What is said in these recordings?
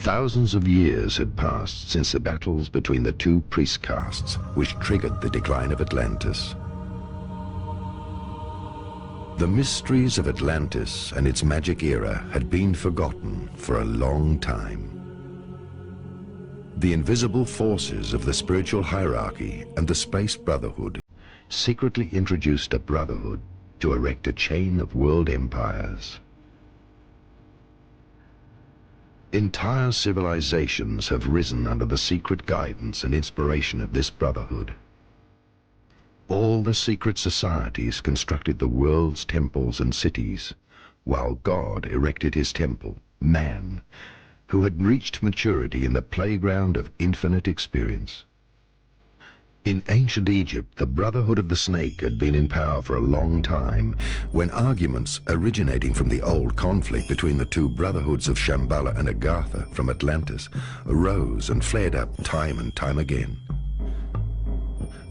Thousands of years had passed since the battles between the two priest castes, which triggered the decline of Atlantis. The mysteries of Atlantis and its magic era had been forgotten for a long time. The invisible forces of the spiritual hierarchy and the Space Brotherhood secretly introduced a brotherhood to erect a chain of world empires. Entire civilizations have risen under the secret guidance and inspiration of this brotherhood. All the secret societies constructed the world's temples and cities, while God erected his temple, man, who had reached maturity in the playground of infinite experience. In ancient Egypt, the Brotherhood of the Snake had been in power for a long time, when arguments originating from the old conflict between the two brotherhoods of Shambhala and Agartha from Atlantis arose and flared up time and time again.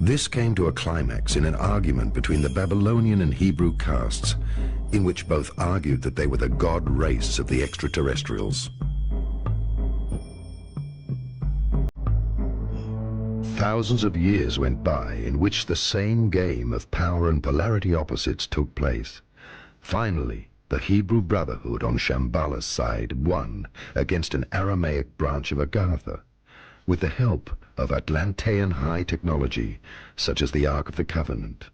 This came to a climax in an argument between the Babylonian and Hebrew castes, in which both argued that they were the god race of the extraterrestrials. Thousands of years went by in which the same game of power and polarity opposites took place. Finally, the Hebrew Brotherhood on Shambhala's side won against an Aramaic branch of Agartha, with the help of Atlantean high technology, such as the Ark of the Covenant.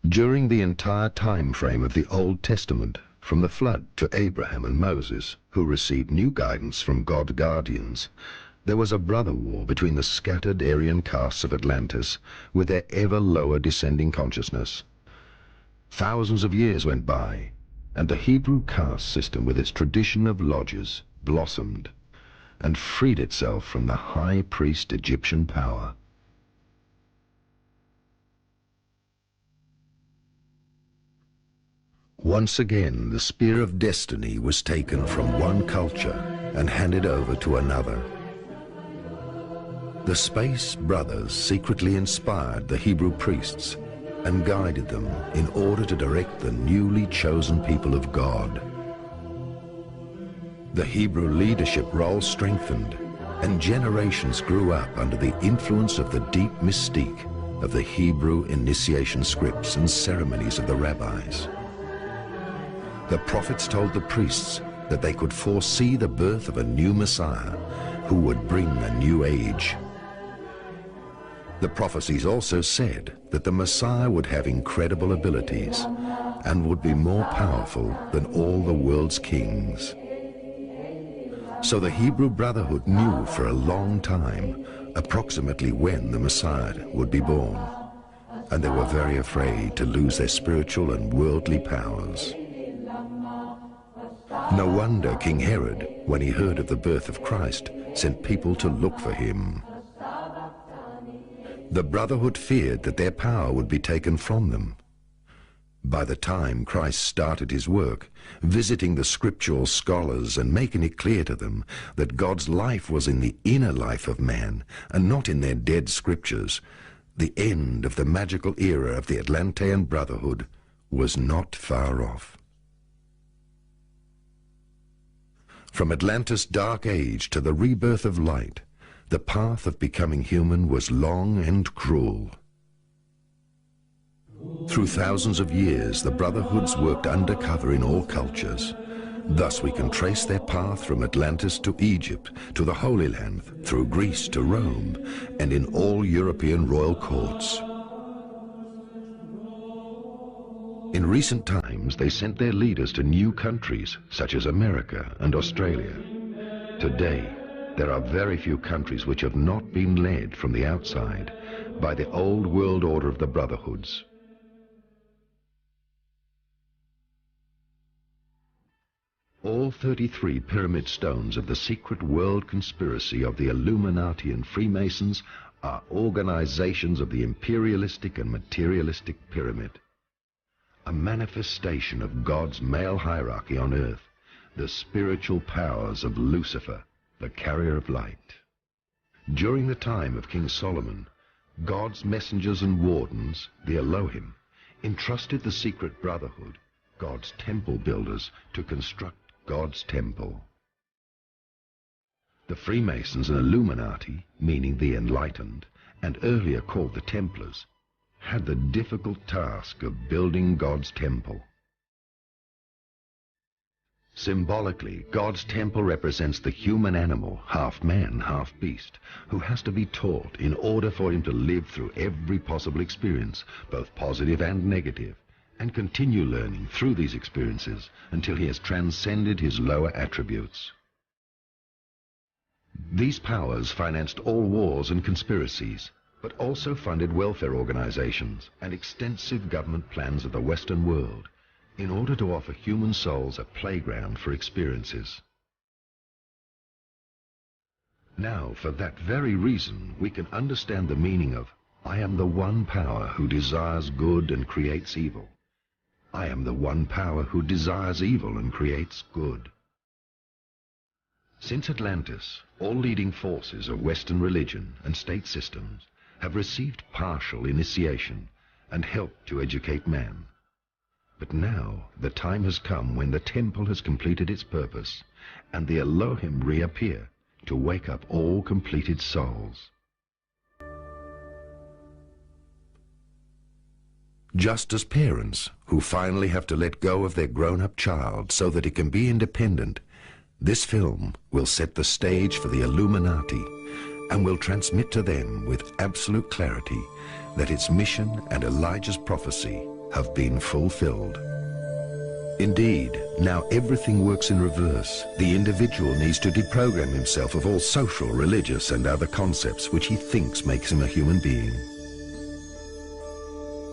During the entire time frame of the Old Testament, from the flood to Abraham and Moses, who received new guidance from God's guardians, there was a brother war between the scattered Aryan castes of Atlantis with their ever lower descending consciousness. Thousands of years went by, and the Hebrew caste system with its tradition of lodges blossomed and freed itself from the high priest Egyptian power. Once again, the spear of destiny was taken from one culture and handed over to another. The Space Brothers secretly inspired the Hebrew priests and guided them in order to direct the newly chosen people of God. The Hebrew leadership role strengthened, and generations grew up under the influence of the deep mystique of the Hebrew initiation scripts and ceremonies of the rabbis. The prophets told the priests that they could foresee the birth of a new Messiah who would bring a new age. The prophecies also said that the Messiah would have incredible abilities and would be more powerful than all the world's kings. So the Hebrew Brotherhood knew for a long time approximately when the Messiah would be born, and they were very afraid to lose their spiritual and worldly powers. No wonder King Herod, when he heard of the birth of Christ, sent people to look for him. The Brotherhood feared that their power would be taken from them. By the time Christ started his work, visiting the scriptural scholars and making it clear to them that God's life was in the inner life of man and not in their dead scriptures, the end of the magical era of the Atlantean Brotherhood was not far off. From Atlantis' dark age to the rebirth of light, the path of becoming human was long and cruel. Through thousands of years, the Brotherhoods worked undercover in all cultures. Thus we can trace their path from Atlantis to Egypt, to the Holy Land, through Greece to Rome, and in all European royal courts. In recent times, they sent their leaders to new countries, such as America and Australia. Today, there are very few countries which have not been led from the outside by the old world order of the Brotherhoods. All 33 pyramid stones of the secret world conspiracy of the Illuminati and Freemasons are organizations of the imperialistic and materialistic pyramid, a manifestation of God's male hierarchy on earth, the spiritual powers of Lucifer, the carrier of light. During the time of King Solomon, God's messengers and wardens, the Elohim, entrusted the secret brotherhood, God's temple builders, to construct God's temple. The Freemasons and Illuminati, meaning the enlightened, and earlier called the Templars, had the difficult task of building God's temple. Symbolically, God's temple represents the human animal, half man, half beast, who has to be taught in order for him to live through every possible experience, both positive and negative, and continue learning through these experiences until he has transcended his lower attributes. These powers financed all wars and conspiracies, but also funded welfare organizations and extensive government plans of the Western world, in order to offer human souls a playground for experiences. Now, for that very reason, we can understand the meaning of, I am the one power who desires good and creates evil. I am the one power who desires evil and creates good. Since Atlantis, all leading forces of Western religion and state systems have received partial initiation and helped to educate man. But now the time has come when the temple has completed its purpose and the Elohim reappear to wake up all completed souls. Just as parents who finally have to let go of their grown-up child so that it can be independent, this film will set the stage for the Illuminati and will transmit to them with absolute clarity that its mission and Elijah's prophecy have been fulfilled. Indeed, now everything works in reverse. The individual needs to deprogram himself of all social, religious, and other concepts which he thinks makes him a human being.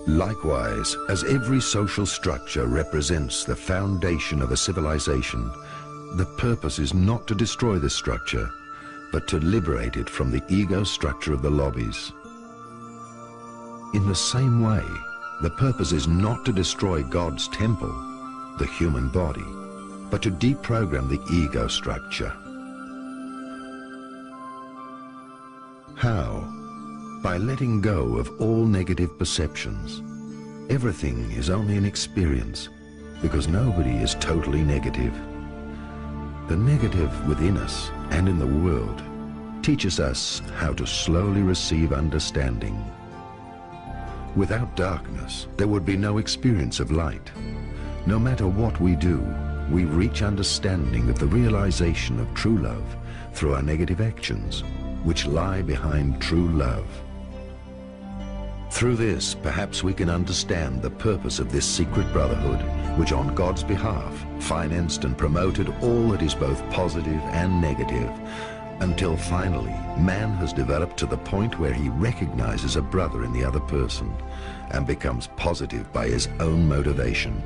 Likewise, as every social structure represents the foundation of a civilization, the purpose is not to destroy this structure, but to liberate it from the ego structure of the lobbies. In the same way, the purpose is not to destroy God's temple, the human body, but to deprogram the ego structure. How? By letting go of all negative perceptions. Everything is only an experience, because nobody is totally negative. The negative within us and in the world teaches us how to slowly receive understanding. Without darkness, there would be no experience of light. No matter what we do, we reach understanding of the realization of true love through our negative actions, which lie behind true love. Through this, perhaps we can understand the purpose of this secret brotherhood, which on God's behalf financed and promoted all that is both positive and negative, until finally man has developed to the point where he recognizes a brother in the other person and becomes positive by his own motivation.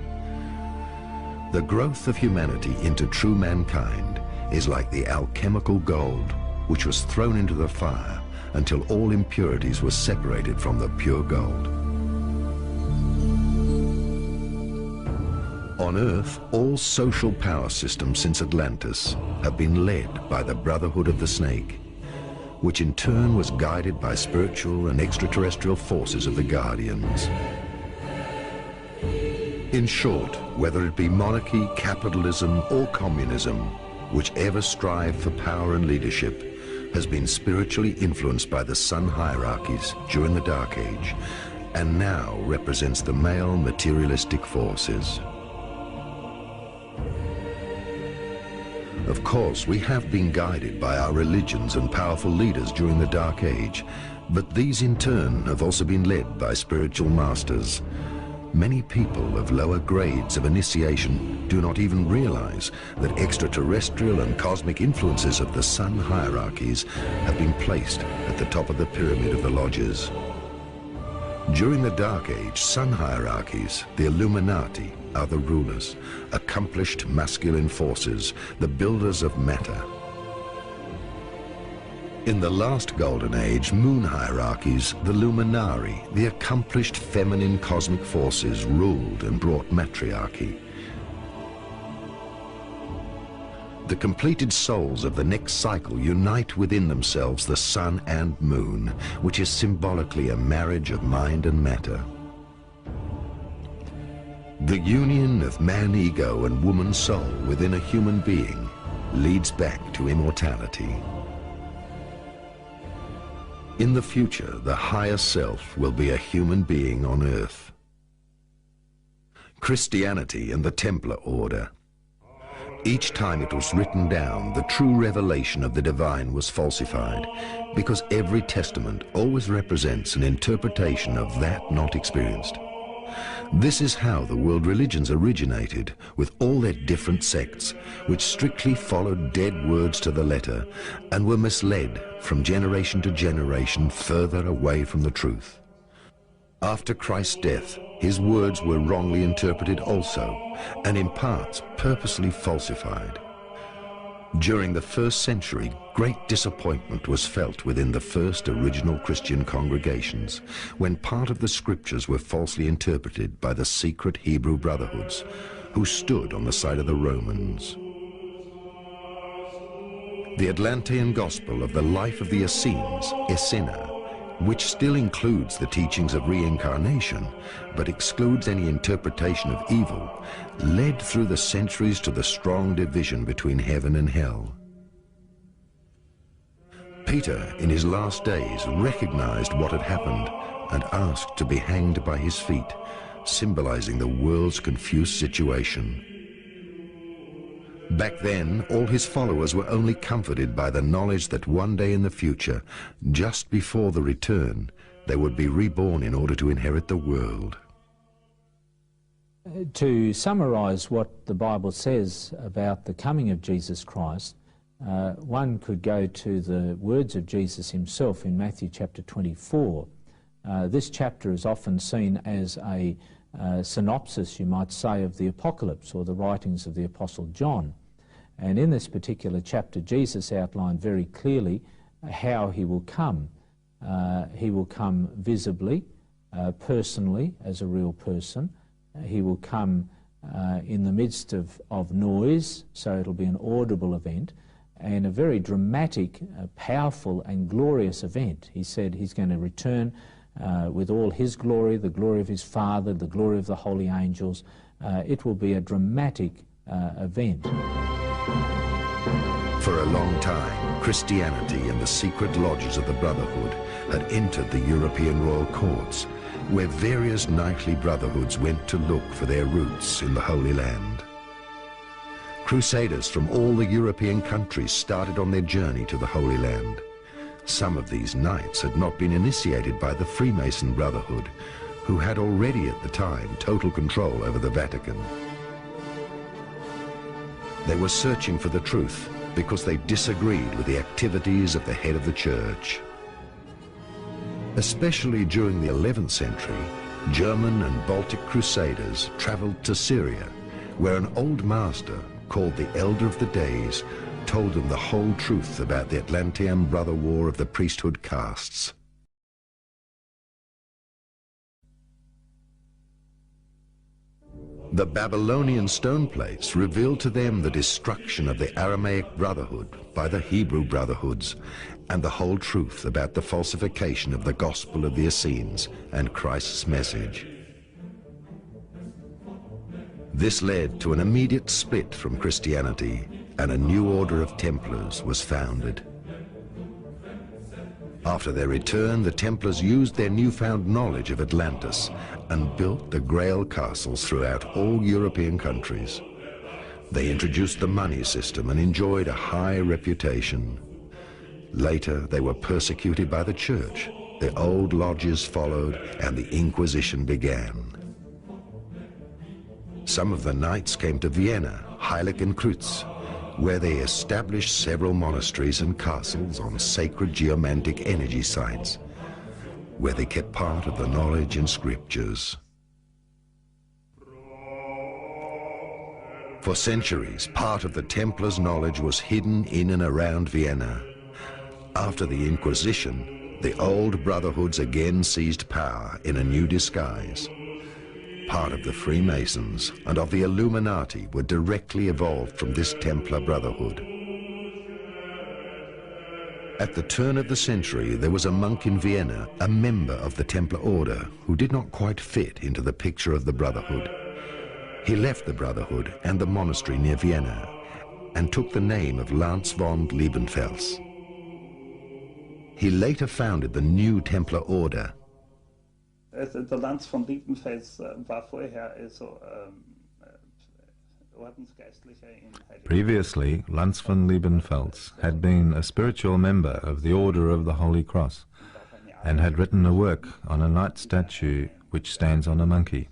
The growth of humanity into true mankind is like the alchemical gold which was thrown into the fire until all impurities were separated from the pure gold. On Earth, all social power systems since Atlantis have been led by the Brotherhood of the Snake, which in turn was guided by spiritual and extraterrestrial forces of the Guardians. In short, whether it be monarchy, capitalism, or communism, whichever strive for power and leadership has been spiritually influenced by the sun hierarchies during the Dark Age, and now represents the male materialistic forces. Of course, we have been guided by our religions and powerful leaders during the Dark Age, but these in turn have also been led by spiritual masters. Many people of lower grades of initiation do not even realize that extraterrestrial and cosmic influences of the sun hierarchies have been placed at the top of the pyramid of the lodges. During the Dark Age, sun hierarchies, the Illuminati, are the rulers, accomplished masculine forces, the builders of matter. In the last Golden Age, moon hierarchies, the Luminari, the accomplished feminine cosmic forces, ruled and brought matriarchy. The completed souls of the next cycle unite within themselves the sun and moon, which is symbolically a marriage of mind and matter. The union of man ego and woman soul within a human being leads back to immortality. In the future, the higher self will be a human being on earth. Christianity and the Templar Order. Each time it was written down, the true revelation of the divine was falsified, because every testament always represents an interpretation of that not experienced. This is how the world religions originated, with all their different sects, which strictly followed dead words to the letter and were misled from generation to generation further away from the truth. After Christ's death, his words were wrongly interpreted also, and in parts purposely falsified. During the first century, great disappointment was felt within the first original Christian congregations, when part of the scriptures were falsely interpreted by the secret Hebrew brotherhoods, who stood on the side of the Romans. The Atlantean gospel of the life of the Essenes, Essena, which still includes the teachings of reincarnation, but excludes any interpretation of evil, led through the centuries to the strong division between heaven and hell. Peter, in his last days, recognized what had happened and asked to be hanged by his feet, symbolizing the world's confused situation. Back then, all his followers were only comforted by the knowledge that one day in the future, just before the return, they would be reborn in order to inherit the world. To summarize what the Bible says about the coming of Jesus Christ, one could go to the words of Jesus himself in Matthew chapter 24. This chapter is often seen as a synopsis, you might say, of the Apocalypse or the writings of the Apostle John. And in this particular chapter, Jesus outlined very clearly how he will come. He will come visibly, personally, as a real person. He will come in the midst of noise, so it'll be an audible event, and a very dramatic, powerful and glorious event. He said he's going to return with all his glory, the glory of his Father, the glory of the holy angels. It will be a dramatic event. For a long time, Christianity and the secret lodges of the Brotherhood had entered the European royal courts, where various knightly brotherhoods went to look for their roots in the Holy Land. Crusaders from all the European countries started on their journey to the Holy Land. Some of these knights had not been initiated by the Freemason Brotherhood, who had already at the time total control over the Vatican. They were searching for the truth because they disagreed with the activities of the head of the church. Especially during the 11th century, German and Baltic crusaders traveled to Syria, where an old master called the Elder of the Days told them the whole truth about the Atlantean brother war of the priesthood castes. The Babylonian stone plates revealed to them the destruction of the Aramaic Brotherhood by the Hebrew Brotherhoods and the whole truth about the falsification of the gospel of the Essenes and Christ's message. This led to an immediate split from Christianity, and a new order of Templars was founded. After their return, the Templars used their newfound knowledge of Atlantis and built the Grail castles throughout all European countries. They introduced the money system and enjoyed a high reputation. Later, they were persecuted by the church. The old lodges followed, and the Inquisition began. Some of the knights came to Vienna, Heilig and Kreuz, where they established several monasteries and castles on sacred geomantic energy sites, where they kept part of the knowledge and scriptures. For centuries, part of the Templars' knowledge was hidden in and around Vienna. After the Inquisition, the old brotherhoods again seized power in a new disguise. Part of the Freemasons and of the Illuminati were directly evolved from this Templar Brotherhood. At the turn of the century, there was a monk in Vienna, a member of the Templar Order, who did not quite fit into the picture of the Brotherhood. He left the Brotherhood and the monastery near Vienna and took the name of Lance von Liebenfels. He later founded the new Templar Order. Der Lanz von Liebenfels war vorher Previously, Lanz von Liebenfels had been a spiritual member of the Order of the Holy Cross and had written a work on a knight statue which stands on a monkey.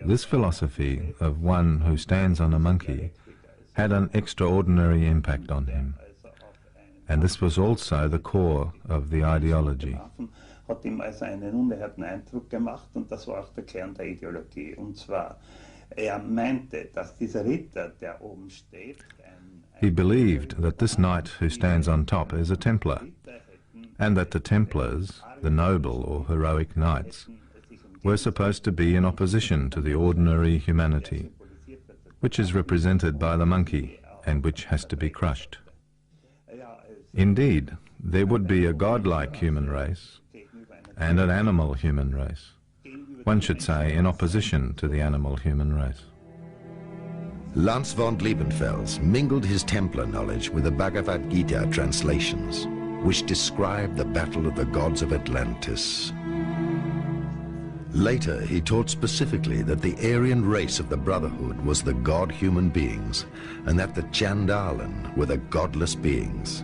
This philosophy of one who stands on a monkey had an extraordinary impact on him, and this was also the core of the ideology. Hat ihm also einen unerhörten Eindruck gemacht, und das war auch der Kern der Ideologie. Und zwar, meinte, dass dieser Ritter, der oben steht, he believed that this knight who stands on top is a Templar, and that the Templars, the noble or heroic knights, were supposed to be in opposition to the ordinary humanity, which is represented by the monkey and which has to be crushed. Indeed, there would be a godlike human race and an animal human race. One should say in opposition to the animal human race. Lance von Liebenfels mingled his Templar knowledge with the Bhagavad Gita translations, which describe the battle of the gods of Atlantis. Later, he taught specifically that the Aryan race of the Brotherhood was the god-human beings, and that the Chandalan were the godless beings.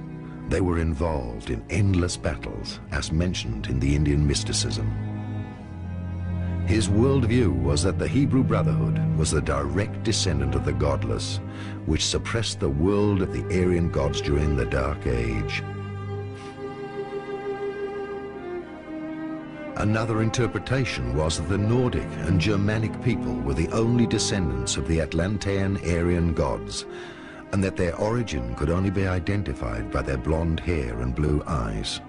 They were involved in endless battles, as mentioned in the Indian mysticism. His worldview was that the Hebrew Brotherhood was the direct descendant of the godless, which suppressed the world of the Aryan gods during the Dark Age. Another interpretation was that the Nordic and Germanic people were the only descendants of the Atlantean Aryan gods, and that their origin could only be identified by their blonde hair and blue eyes.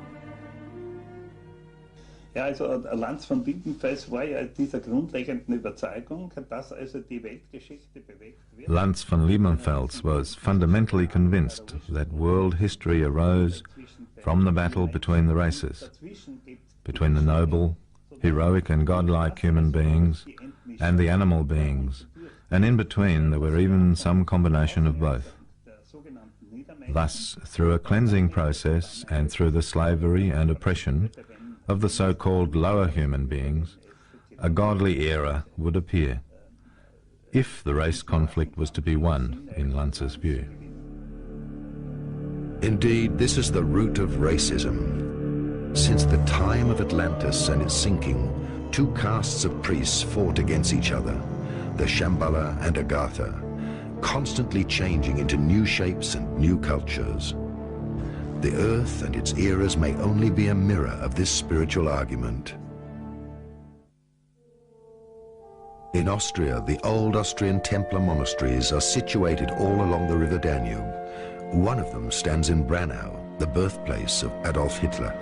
Ja, also Lanz von Liebenfels war ja dieser grundlegenden Überzeugung, dass also die Weltgeschichte bewegt wird. Lanz von Liebenfels was fundamentally convinced that world history arose from the battle between the races, between the noble, heroic and godlike human beings and the animal beings, and in between there were even some combination of both. Thus, through a cleansing process and through the slavery and oppression of the so-called lower human beings, a godly era would appear, if the race conflict was to be won, in Lanz's view. Indeed, this is the root of racism. Since the time of Atlantis and its sinking, two castes of priests fought against each other, the Shambhala and Agartha, constantly changing into new shapes and new cultures. The earth and its eras may only be a mirror of this spiritual argument. In Austria, the old Austrian Templar monasteries are situated all along the river Danube. One of them stands in Branau, the birthplace of Adolf Hitler.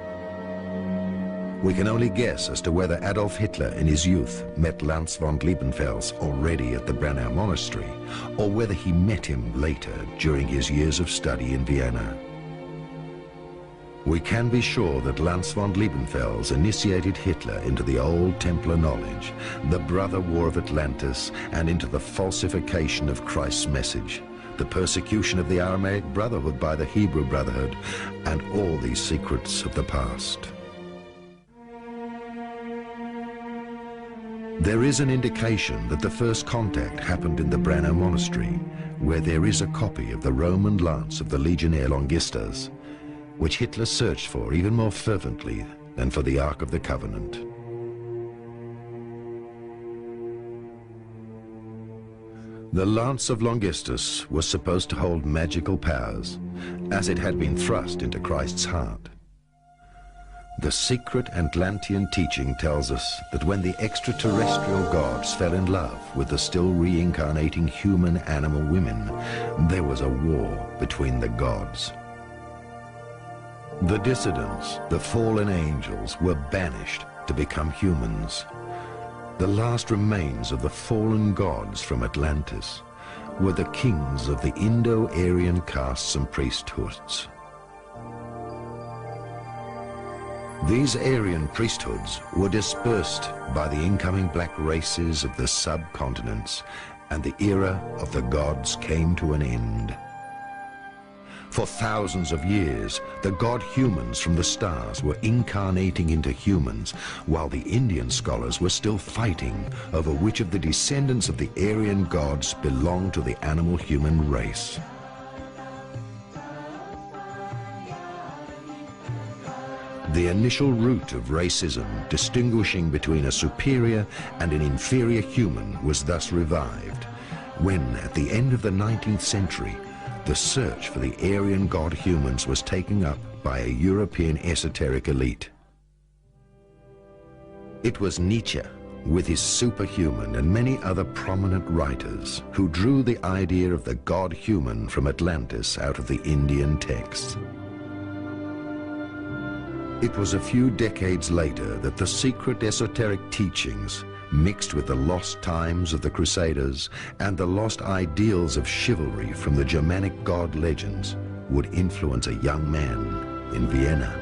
We can only guess as to whether Adolf Hitler in his youth met Lanz von Liebenfels already at the Branau monastery, or whether he met him later during his years of study in Vienna. We can be sure that Lanz von Liebenfels initiated Hitler into the old Templar knowledge, the brother war of Atlantis, and into the falsification of Christ's message, the persecution of the Aramaic Brotherhood by the Hebrew Brotherhood, and all these secrets of the past. There is an indication that the first contact happened in the Branau monastery, where there is a copy of the Roman lance of the Legionnaire Longistas, which Hitler searched for even more fervently than for the Ark of the Covenant. The lance of Longistus was supposed to hold magical powers, as it had been thrust into Christ's heart. The secret Atlantean teaching tells us that when the extraterrestrial gods fell in love with the still reincarnating human animal women, there was a war between the gods. The dissidents, the fallen angels, were banished to become humans. The last remains of the fallen gods from Atlantis were the kings of the Indo-Aryan castes and priesthoods. These Aryan priesthoods were dispersed by the incoming black races of the subcontinents, and the era of the gods came to an end. For thousands of years, the god-humans from the stars were incarnating into humans, while the Indian scholars were still fighting over which of the descendants of the Aryan gods belonged to the animal-human race. The initial root of racism, distinguishing between a superior and an inferior human, was thus revived, when, at the end of the 19th century, the search for the Aryan god-humans was taken up by a European esoteric elite. It was Nietzsche, with his superhuman and many other prominent writers, who drew the idea of the god-human from Atlantis out of the Indian texts. It was a few decades later that the secret esoteric teachings, mixed with the lost times of the Crusaders and the lost ideals of chivalry from the Germanic god legends, would influence a young man in Vienna.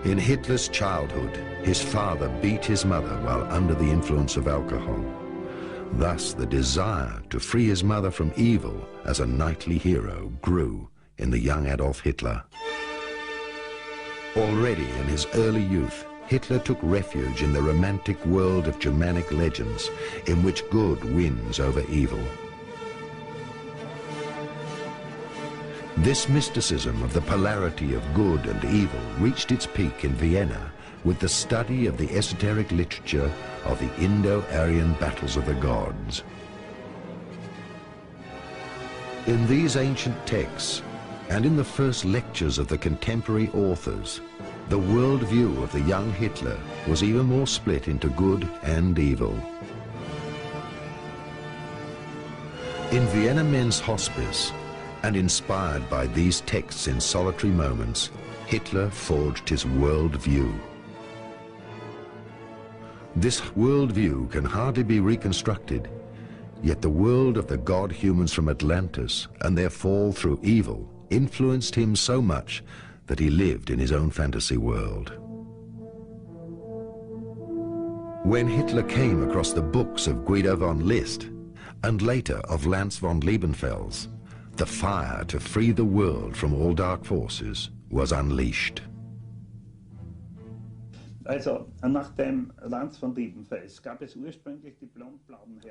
In Hitler's childhood, his father beat his mother while under the influence of alcohol. Thus, the desire to free his mother from evil as a knightly hero grew in the young Adolf Hitler. Already in his early youth, Hitler took refuge in the romantic world of Germanic legends, in which good wins over evil. This mysticism of the polarity of good and evil reached its peak in Vienna with the study of the esoteric literature of the Indo-Aryan battles of the gods. In these ancient texts, and in the first lectures of the contemporary authors, the worldview of the young Hitler was even more split into good and evil. In Vienna Men's Hospice, and inspired by these texts in solitary moments, Hitler forged his worldview. This worldview can hardly be reconstructed, yet the world of the god-humans from Atlantis and their fall through evil influenced him so much that he lived in his own fantasy world. When Hitler came across the books of Guido von List, and later of Lance von Liebenfels, the fire to free the world from all dark forces was unleashed.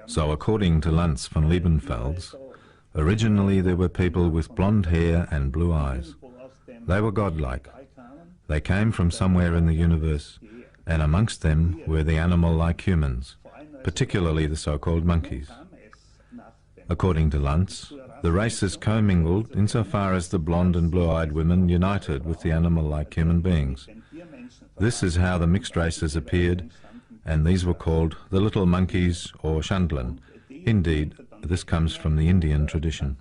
So according to Lance von Liebenfels, originally there were people with blonde hair and blue eyes. They were godlike. They came from somewhere in the universe, and amongst them were the animal-like humans, particularly the so-called monkeys. According to Lantz, the races commingled insofar as the blonde and blue-eyed women united with the animal-like human beings. This is how the mixed races appeared, and these were called the little monkeys or Chandlan. Indeed, this comes from the Indian tradition.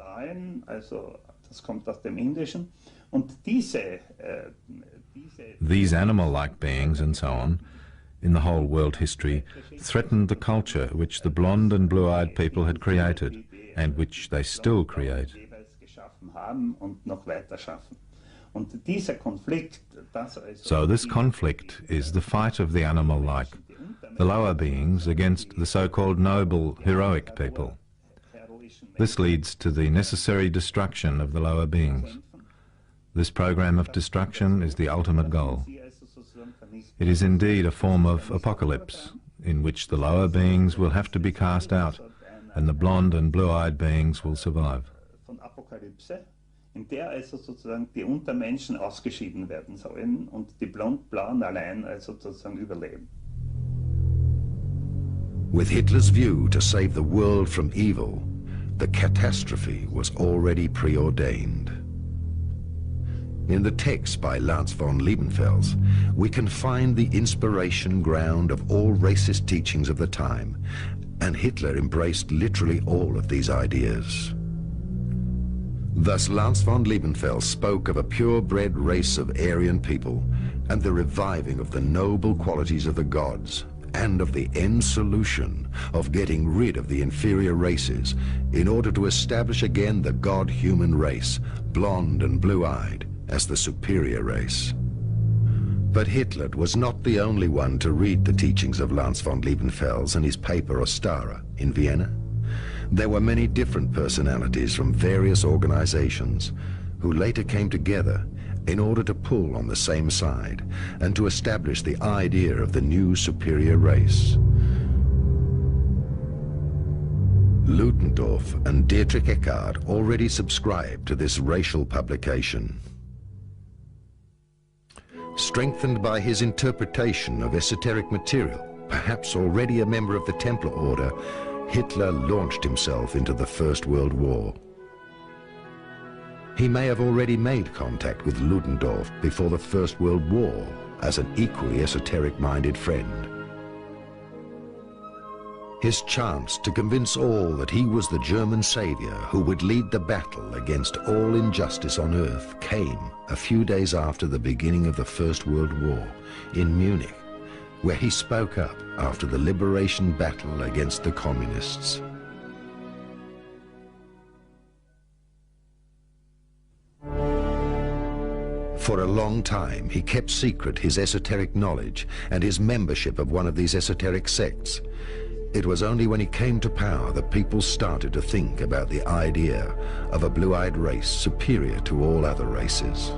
These animal-like beings and so on, in the whole world history, threatened the culture which the blonde and blue-eyed people had created, and which they still create. So this conflict is the fight of the animal-like, the lower beings against the so-called noble, heroic people. This leads to the necessary destruction of the lower beings. This program of destruction is the ultimate goal. It is indeed a form of apocalypse, in which the lower beings will have to be cast out, and the blonde and blue-eyed beings will survive. In der also sozusagen die Untermenschen ausgeschieden werden sollen und die Blond-Blauen allein sozusagen überleben. With Hitler's view to save the world from evil, the catastrophe was already preordained. In the text by Lance von Liebenfels, we can find the inspiration ground of all racist teachings of the time, and Hitler embraced literally all of these ideas. Thus, Lance von Liebenfels spoke of a purebred race of Aryan people and the reviving of the noble qualities of the gods and of the end solution of getting rid of the inferior races in order to establish again the God-human race, blonde and blue-eyed, as the superior race. But Hitler was not the only one to read the teachings of Lanz von Liebenfels and his paper Ostara in Vienna. There were many different personalities from various organizations who later came together in order to pull on the same side and to establish the idea of the new superior race. Ludendorff and Dietrich Eckart already subscribed to this racial publication. Strengthened by his interpretation of esoteric material, perhaps already a member of the Templar Order, Hitler launched himself into the First World War. He may have already made contact with Ludendorff before the First World War as an equally esoteric-minded friend. His chance to convince all that he was the German savior who would lead the battle against all injustice on earth came a few days after the beginning of the First World War in Munich, where he spoke up after the liberation battle against the communists. For a long time, he kept secret his esoteric knowledge and his membership of one of these esoteric sects. It was only when he came to power that people started to think about the idea of a blue-eyed race superior to all other races.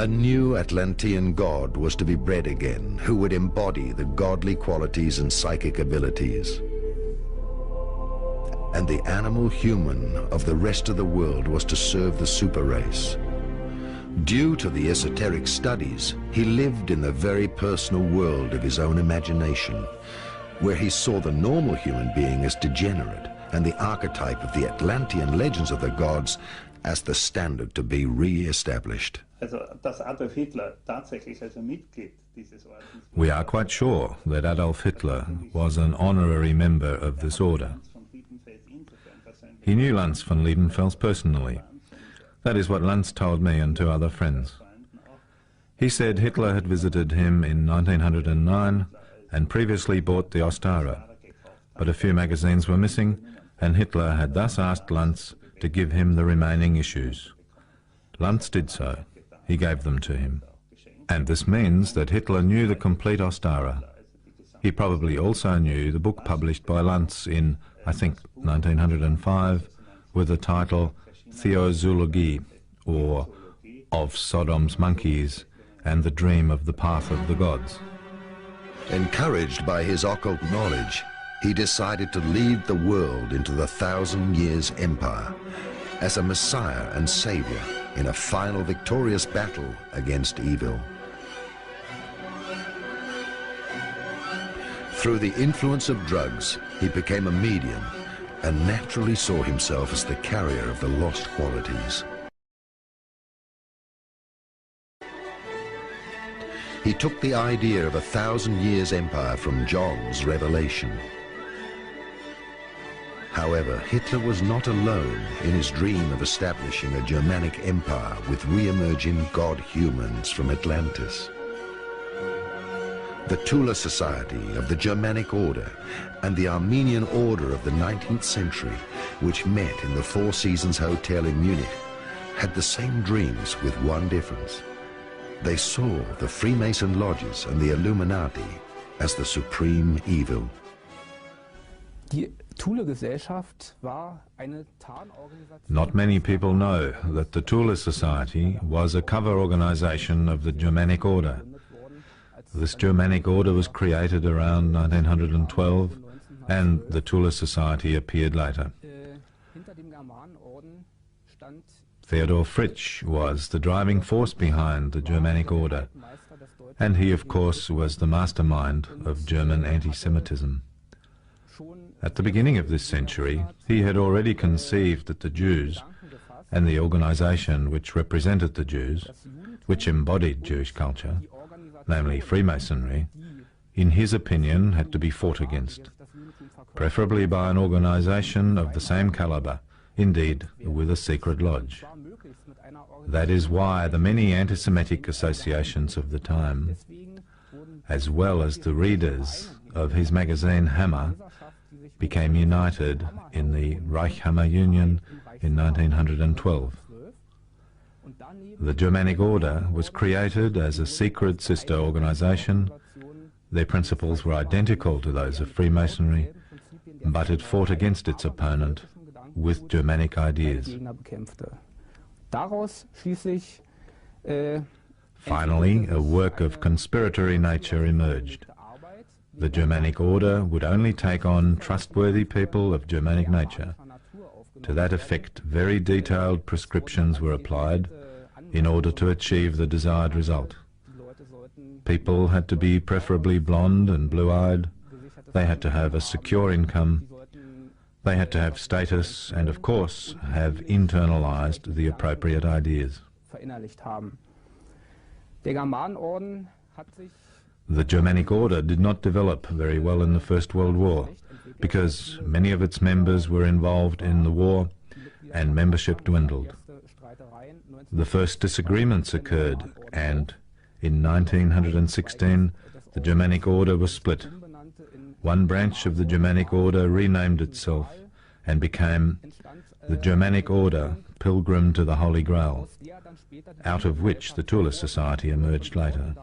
A new Atlantean god was to be bred again, who would embody the godly qualities and psychic abilities. And the animal human of the rest of the world was to serve the super race. Due to the esoteric studies, he lived in the very personal world of his own imagination, where he saw the normal human being as degenerate and the archetype of the Atlantean legends of the gods as the standard to be re-established. We are quite sure that Adolf Hitler was an honorary member of this order. He knew Lanz von Liebenfels personally. That is what Lanz told me and two other friends. He said Hitler had visited him in 1909 and previously bought the Ostara, but a few magazines were missing, and Hitler had thus asked Lanz to give him the remaining issues. Lanz did so. He gave them to him. And this means that Hitler knew the complete Ostara. He probably also knew the book published by Lanz in, I think, 1905, with the title Theozoologie, or Of Sodom's Monkeys and the Dream of the Path of the Gods. Encouraged by his occult knowledge, he decided to lead the world into the 1,000 Years Empire as a messiah and savior in a final victorious battle against evil. Through the influence of drugs, he became a medium and naturally saw himself as the carrier of the lost qualities. He took the idea of a 1,000 Years Empire from John's Revelation. However, Hitler was not alone in his dream of establishing a Germanic empire with re-emerging god-humans from Atlantis. The Tula Society of the Germanic Order and the Armenian Order of the 19th century, which met in the Four Seasons Hotel in Munich, had the same dreams with one difference. They saw the Freemason lodges and the Illuminati as the supreme evil. Not many people know that the Tula Society was a cover organization of the Germanic Order. This Germanic Order was created around 1912, and the Tula Society appeared later. Theodor Fritsch was the driving force behind the Germanic Order, and he, of course, was the mastermind of German anti-Semitism. At the beginning of this century, he had already conceived that the Jews, and the organization which represented the Jews, which embodied Jewish culture, namely Freemasonry, in his opinion had to be fought against, preferably by an organization of the same caliber, indeed with a secret lodge. That is why the many anti-Semitic associations of the time, as well as the readers of his magazine Hammer, became united in the Reichshammer Union in 1912. The Germanic Order was created as a secret sister organization. Their principles were identical to those of Freemasonry, but it fought against its opponent with Germanic ideas. Finally, a work of conspiratory nature emerged. The Germanic Order would only take on trustworthy people of Germanic nature. To that effect, very detailed prescriptions were applied in order to achieve the desired result. People had to be preferably blonde and blue-eyed. They had to have a secure income. They had to have status and, of course, have internalized the appropriate ideas. The Germanic Order did not develop very well in the First World War because many of its members were involved in the war and membership dwindled. The first disagreements occurred, and in 1916 the Germanic Order was split. One branch of the Germanic Order renamed itself and became the Germanic Order Pilgrim to the Holy Grail, out of which the Thule Society emerged later.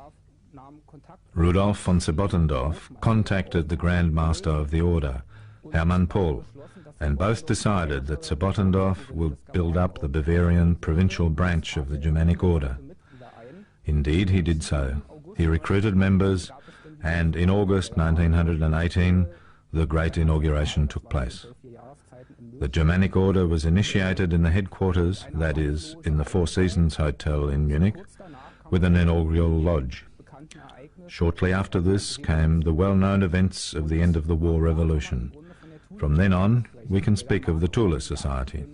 Rudolf von Sebottendorf contacted the Grand Master of the Order, Hermann Pohl, and both decided that Sebottendorf would build up the Bavarian provincial branch of the Germanic Order. Indeed, he did so. He recruited members, and in August 1918, the great inauguration took place. The Germanic Order was initiated in the headquarters, that is, in the Four Seasons Hotel in Munich, with an inaugural lodge. Shortly after this came the well-known events of the end of the war revolution. From then on, we can speak of the Thule Society.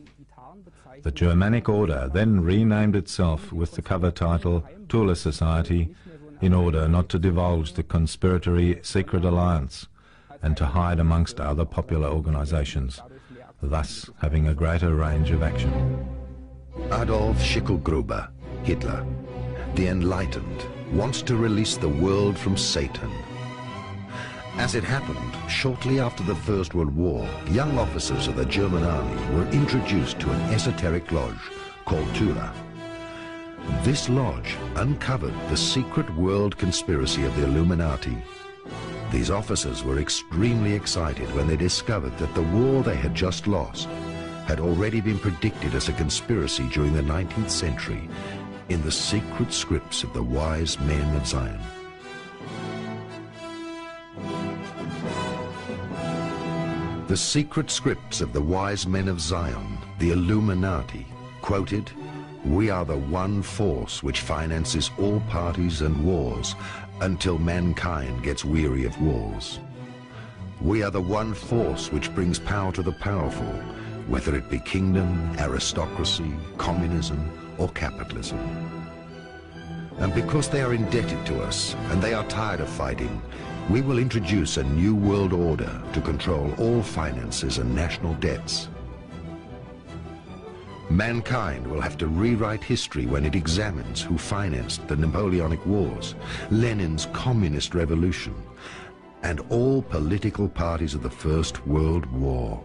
The Germanic Order then renamed itself with the cover title Thule Society in order not to divulge the conspiratory secret alliance and to hide amongst other popular organizations, thus having a greater range of action. Adolf Schicklgruber, Hitler, the Enlightened, wants to release the world from Satan. As it happened, shortly after the First World War, young officers of the German army were introduced to an esoteric lodge called Thule. This lodge uncovered the secret world conspiracy of the Illuminati. These officers were extremely excited when they discovered that the war they had just lost had already been predicted as a conspiracy during the 19th century in the secret scripts of the wise men of Zion. The secret scripts of the wise men of Zion, the Illuminati, quoted, "We are the one force which finances all parties and wars until mankind gets weary of wars. We are the one force which brings power to the powerful, whether it be kingdom, aristocracy, communism, or capitalism. And because they are indebted to us and they are tired of fighting, we will introduce a new world order to control all finances and national debts. Mankind will have to rewrite history when it examines who financed the Napoleonic Wars, Lenin's Communist Revolution, and all political parties of the First World War."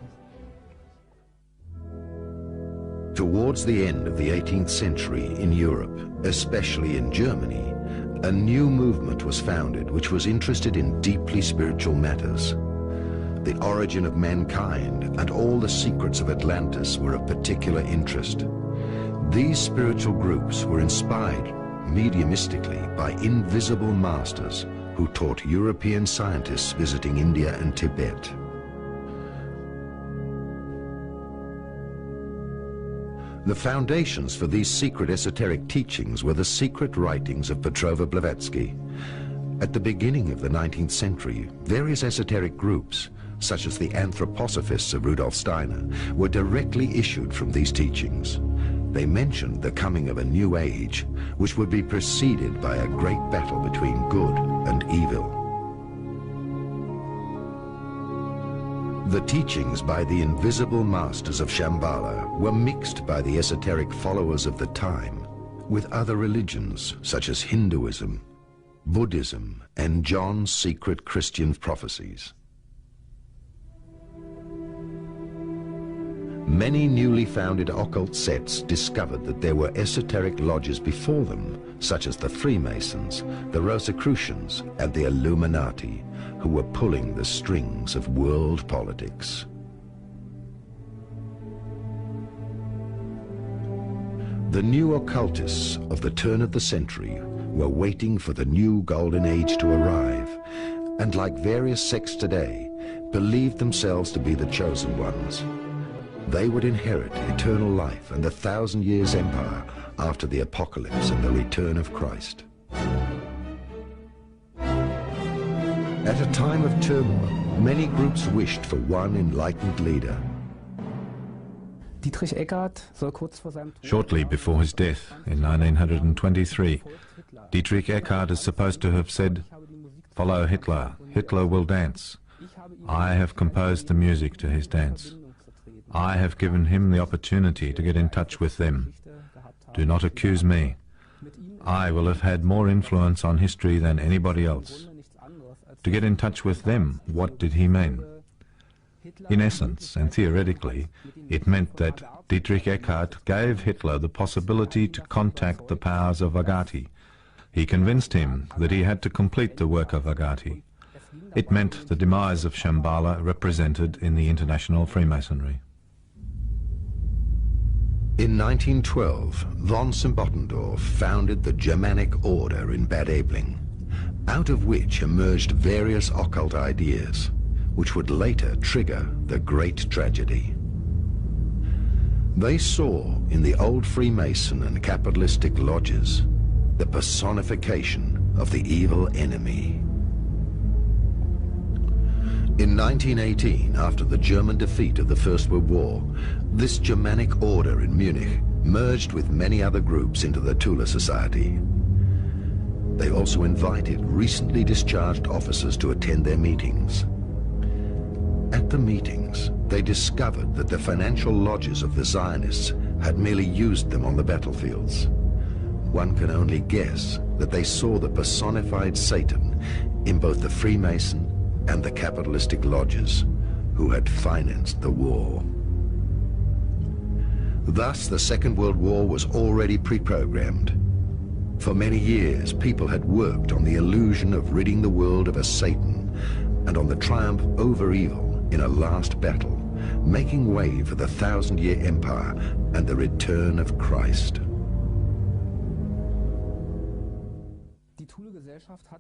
Towards the end of the 18th century in Europe, especially in Germany, a new movement was founded which was interested in deeply spiritual matters. The origin of mankind and all the secrets of Atlantis were of particular interest. These spiritual groups were inspired mediumistically by invisible masters who taught European scientists visiting India and Tibet. The foundations for these secret esoteric teachings were the secret writings of Petrova Blavatsky. At the beginning of the 19th century, various esoteric groups, such as the Anthroposophists of Rudolf Steiner, were directly issued from these teachings. They mentioned the coming of a new age, which would be preceded by a great battle between good and evil. The teachings by the invisible masters of Shambhala were mixed by the esoteric followers of the time with other religions such as Hinduism, Buddhism, and John's secret Christian prophecies. Many newly founded occult sects discovered that there were esoteric lodges before them, such as the Freemasons, the Rosicrucians, and the Illuminati, who were pulling the strings of world politics. The new occultists of the turn of the century were waiting for the new golden age to arrive, and like various sects today, believed themselves to be the chosen ones. They would inherit eternal life and the 1,000 years empire after the apocalypse and the return of Christ. At a time of turmoil, many groups wished for one enlightened leader. Shortly before his death in 1923, Dietrich Eckart is supposed to have said, "Follow Hitler, Hitler will dance. I have composed the music to his dance. I have given him the opportunity to get in touch with them. Do not accuse me. I will have had more influence on history than anybody else." To get in touch with them, what did he mean? In essence, and theoretically, it meant that Dietrich Eckart gave Hitler the possibility to contact the powers of Agati. He convinced him that he had to complete the work of Agati. It meant the demise of Shambhala represented in the international Freemasonry. In 1912, von Symbottendorf founded the Germanic Order in Bad Aibling, out of which emerged various occult ideas, which would later trigger the Great Tragedy. They saw in the old Freemason and capitalistic lodges the personification of the evil enemy. In 1918, after the German defeat of the First World War, this Germanic order in Munich merged with many other groups into the Thule Society. They also invited recently discharged officers to attend their meetings. At the meetings, they discovered that the financial lodges of the Zionists had merely used them on the battlefields. One can only guess that they saw the personified Satan in both the Freemason and the capitalistic lodges who had financed the war. Thus, the Second World War was already pre-programmed. For many years, people had worked on the illusion of ridding the world of a Satan and on the triumph over evil in a last battle, making way for the 1,000-year empire and the return of Christ.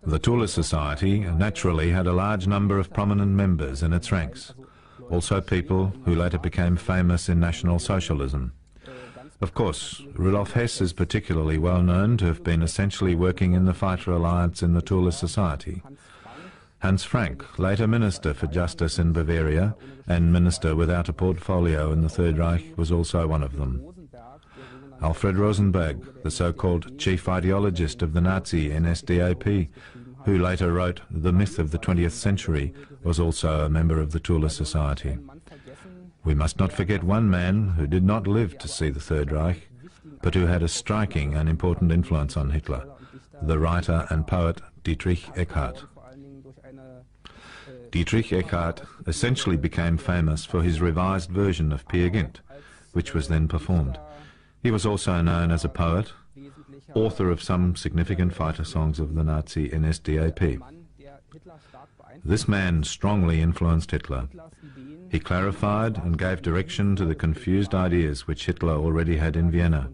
The Thule Society naturally had a large number of prominent members in its ranks, also people who later became famous in National Socialism. Of course, Rudolf Hess is particularly well known to have been essentially working in the Fighter Alliance in the Thule Society. Hans Frank, later Minister for Justice in Bavaria and Minister without a portfolio in the Third Reich, was also one of them. Alfred Rosenberg, the so-called chief ideologist of the Nazi NSDAP, who later wrote The Myth of the 20th Century, was also a member of the Thule Society. We must not forget one man who did not live to see the Third Reich, but who had a striking and important influence on Hitler, the writer and poet Dietrich Eckart. Dietrich Eckart essentially became famous for his revised version of Peer Gynt, which was then performed. He was also known as a poet, author of some significant fighter songs of the Nazi NSDAP. This man strongly influenced Hitler. He clarified and gave direction to the confused ideas which Hitler already had in Vienna.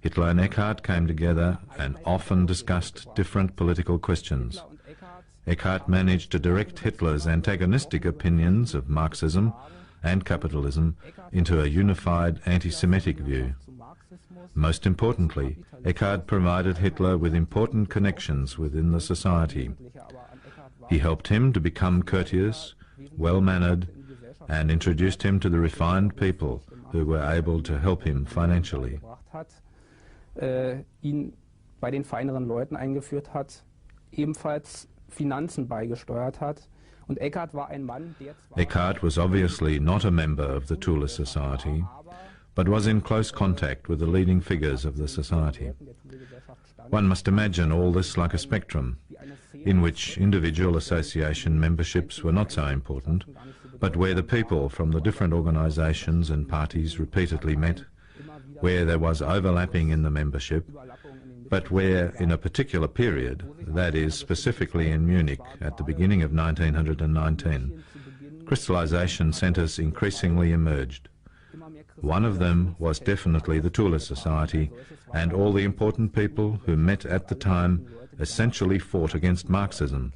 Hitler and Eckart came together and often discussed different political questions. Eckart managed to direct Hitler's antagonistic opinions of Marxism and capitalism into a unified anti-Semitic view. Most importantly, Eckart provided Hitler with important connections within the society. He helped him to become courteous, well-mannered, and introduced him to the refined people who were able to help him financially. Ihn bei den feineren Leuten eingeführt hat, ebenfalls Finanzen beigesteuert hat Eckhart was obviously not a member of the Thule Society, but was in close contact with the leading figures of the society. One must imagine all this like a spectrum, in which individual association memberships were not so important, but where the people from the different organisations and parties repeatedly met, where there was overlapping in the membership, but where in a particular period, that is specifically in Munich at the beginning of 1919, crystallisation centres increasingly emerged. One of them was definitely the Thule Society, and all the important people who met at the time essentially fought against Marxism,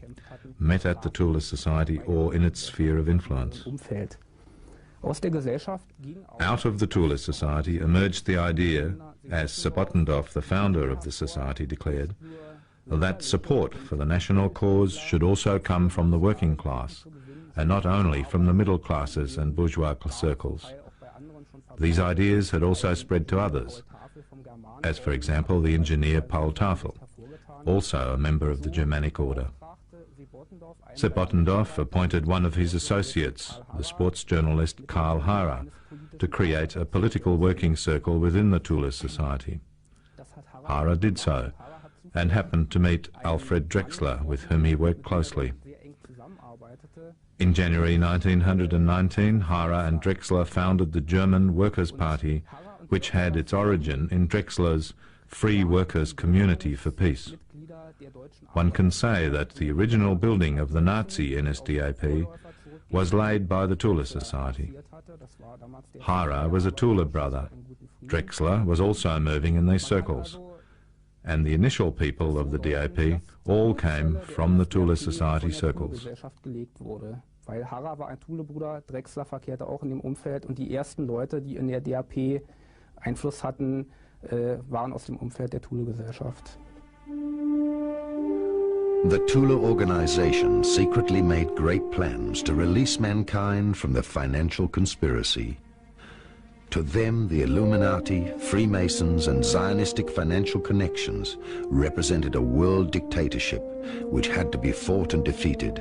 met at the Thule Society or in its sphere of influence. Out of the Thule Society emerged the idea, as Sebottendorf, the founder of the society, declared, that support for the national cause should also come from the working class, and not only from the middle classes and bourgeois circles. These ideas had also spread to others, as for example the engineer Paul Tafel, also a member of the Germanic order. Sebottendorf appointed one of his associates, the sports journalist Karl Harrer, to create a political working circle within the Thule Society. Harrer did so, and happened to meet Alfred Drexler, with whom he worked closely. In January 1919, Harrer and Drexler founded the German Workers' Party, which had its origin in Drexler's Free Workers' Community for Peace. One can say that the original building of the Nazi NSDAP was laid by the Thule Society. Harrer was a Thule brother. Drexler was also moving in these circles. And the initial people of the DAP all came from the Thule Society circles. Weil Harrer war ein Thule-Bruder, Drexler verkehrte auch in dem Umfeld und die ersten Leute, die in der DAP Einfluss hatten, waren aus dem Umfeld der Thule-Gesellschaft. The Thule organization secretly made great plans to release mankind from the financial conspiracy. To them, the Illuminati, Freemasons, and Zionistic financial connections represented a world dictatorship which had to be fought and defeated.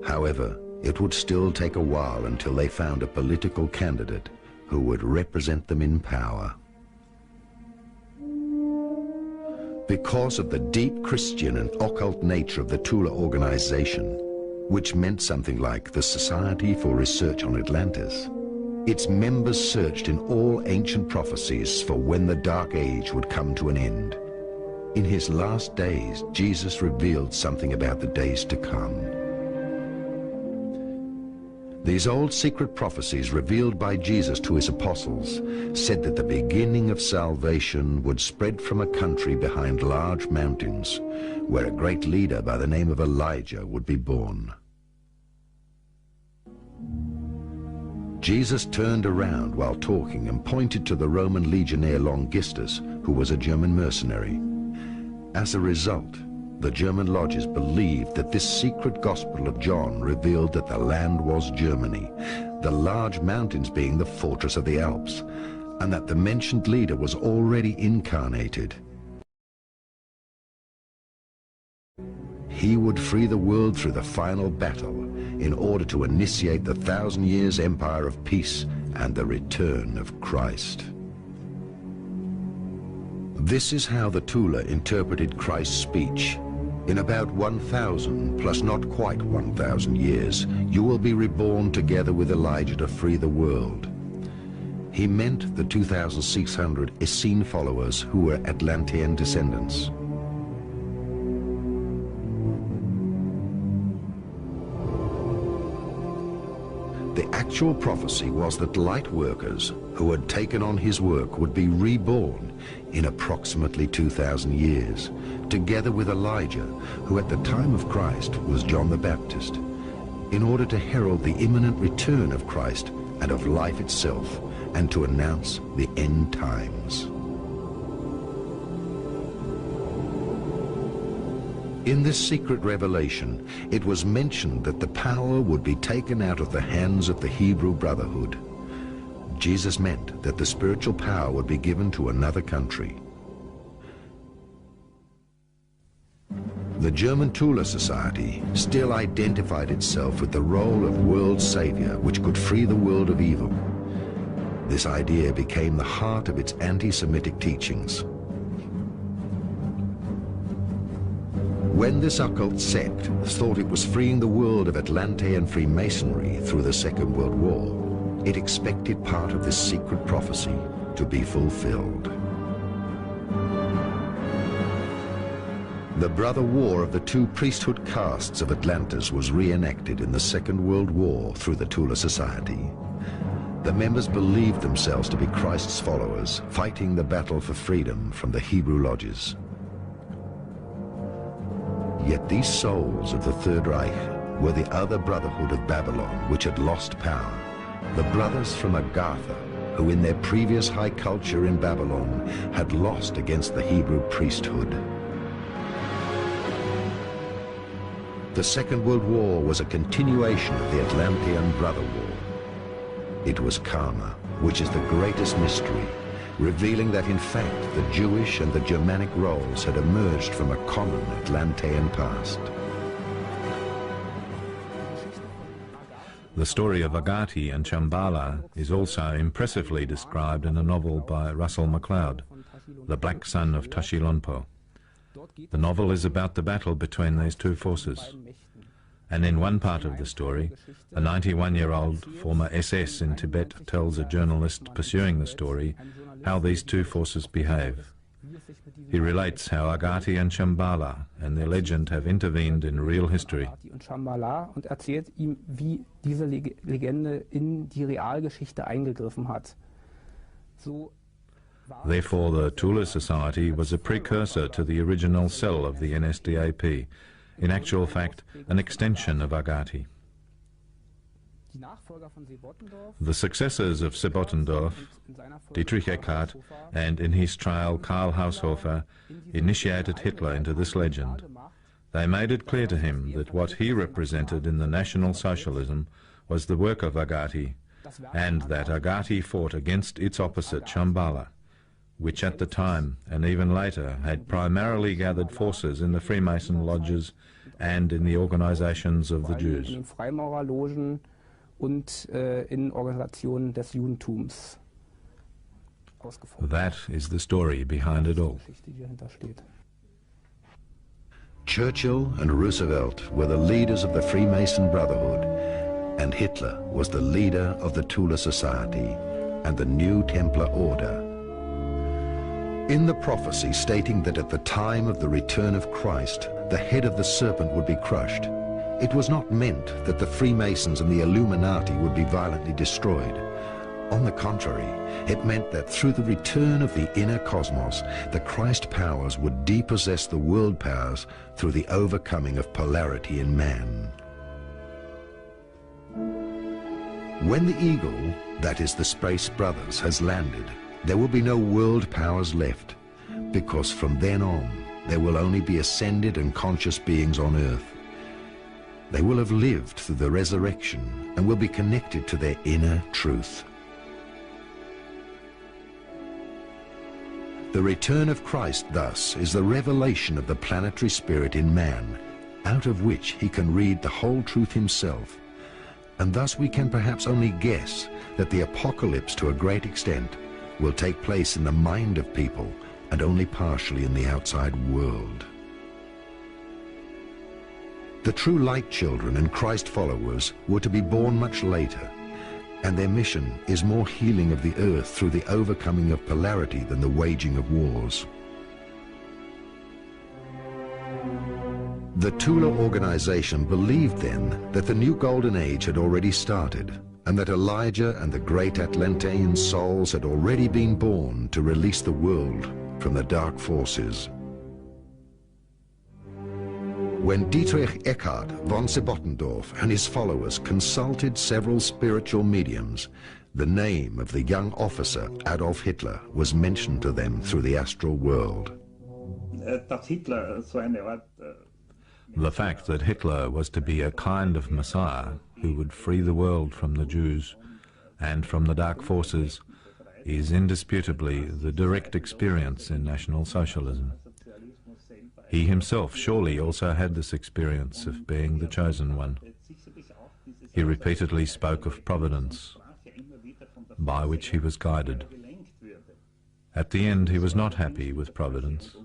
However, it would still take a while until they found a political candidate who would represent them in power. Because of the deep Christian and occult nature of the Thule organization, which meant something like the Society for Research on Atlantis, its members searched in all ancient prophecies for when the Dark Age would come to an end. In his last days, Jesus revealed something about the days to come. These old secret prophecies revealed by Jesus to his apostles said that the beginning of salvation would spread from a country behind large mountains, where a great leader by the name of Elijah would be born. Jesus turned around while talking and pointed to the Roman legionnaire Longistus, who was a German mercenary. As a result, the German lodges believed that this secret gospel of John revealed that the land was Germany, the large mountains being the fortress of the Alps, and that the mentioned leader was already incarnated. He would free the world through the final battle in order to initiate the 1,000 years empire of peace and the return of Christ. This is how the Thule interpreted Christ's speech. In about 1,000, plus not quite 1,000 years, you will be reborn together with Elijah to free the world. He meant the 2,600 Essene followers who were Atlantean descendants. The actual prophecy was that light workers who had taken on his work would be reborn in approximately 2,000 years, together with Elijah, who at the time of Christ was John the Baptist, in order to herald the imminent return of Christ and of life itself, and to announce the end times. In this secret revelation, it was mentioned that the power would be taken out of the hands of the Hebrew Brotherhood. Jesus meant that the spiritual power would be given to another country. The German Tula Society still identified itself with the role of world savior which could free the world of evil. This idea became the heart of its anti-Semitic teachings. When this occult sect thought it was freeing the world of Atlantean Freemasonry through the Second World War, it expected part of this secret prophecy to be fulfilled. The brother war of the two priesthood castes of Atlantis was reenacted in the Second World War through the Tula Society. The members believed themselves to be Christ's followers, fighting the battle for freedom from the Hebrew lodges. Yet these souls of the Third Reich were the other brotherhood of Babylon which had lost power, the brothers from Agatha, who in their previous high culture in Babylon had lost against the Hebrew priesthood. The Second World War was a continuation of the Atlantean Brother War. It was karma, which is the greatest mystery, revealing that in fact the Jewish and the Germanic roles had emerged from a common Atlantean past. The story of Agati and Shambhala is also impressively described in a novel by Russell McLeod, The Black Sun of Tashilonpo. The novel is about the battle between these two forces. And in one part of the story, a 91-year-old former SS in Tibet tells a journalist pursuing the story how these two forces behave. He relates how Agati and Shambhala and their legend have intervened in real history. Und erzählt ihm, wie diese Legende in die Realgeschichte eingegriffen hat. Therefore, the Tula Society was a precursor to the original cell of the NSDAP, in actual fact, an extension of Agati. The successors of Sebottendorf, Dietrich Eckart, and in his trial Karl Haushofer, initiated Hitler into this legend. They made it clear to him that what he represented in the National Socialism was the work of Agati, and that Agati fought against its opposite Shambhala, which at the time, and even later, had primarily gathered forces in the Freemason lodges and in the organizations of the Jews. That is the story behind it all. Churchill and Roosevelt were the leaders of the Freemason Brotherhood, and Hitler was the leader of the Tula Society and the New Templar Order. In the prophecy stating that at the time of the return of Christ, the head of the serpent would be crushed, it was not meant that the Freemasons and the Illuminati would be violently destroyed. On the contrary, it meant that through the return of the inner cosmos, the Christ powers would depossess the world powers through the overcoming of polarity in man. When the eagle, that is the Space Brothers, has landed, there will be no world powers left, because from then on there will only be ascended and conscious beings on earth. They will have lived through the resurrection and will be connected to their inner truth. The return of Christ, thus, is the revelation of the planetary spirit in man, out of which he can read the whole truth himself, and thus we can perhaps only guess that the apocalypse to a great extent will take place in the mind of people and only partially in the outside world. The true light children and Christ followers were to be born much later, and their mission is more healing of the earth through the overcoming of polarity than the waging of wars. The Tula organization believed then that the new golden age had already started, and that Elijah and the great Atlantean souls had already been born to release the world from the dark forces. When Dietrich Eckart von Sebottendorf and his followers consulted several spiritual mediums, the name of the young officer Adolf Hitler was mentioned to them through the astral world. The fact that Hitler was to be a kind of Messiah who would free the world from the Jews and from the dark forces is indisputably the direct experience in National Socialism. He himself surely also had this experience of being the chosen one. He repeatedly spoke of providence, by which he was guided. At the end, he was not happy with providence,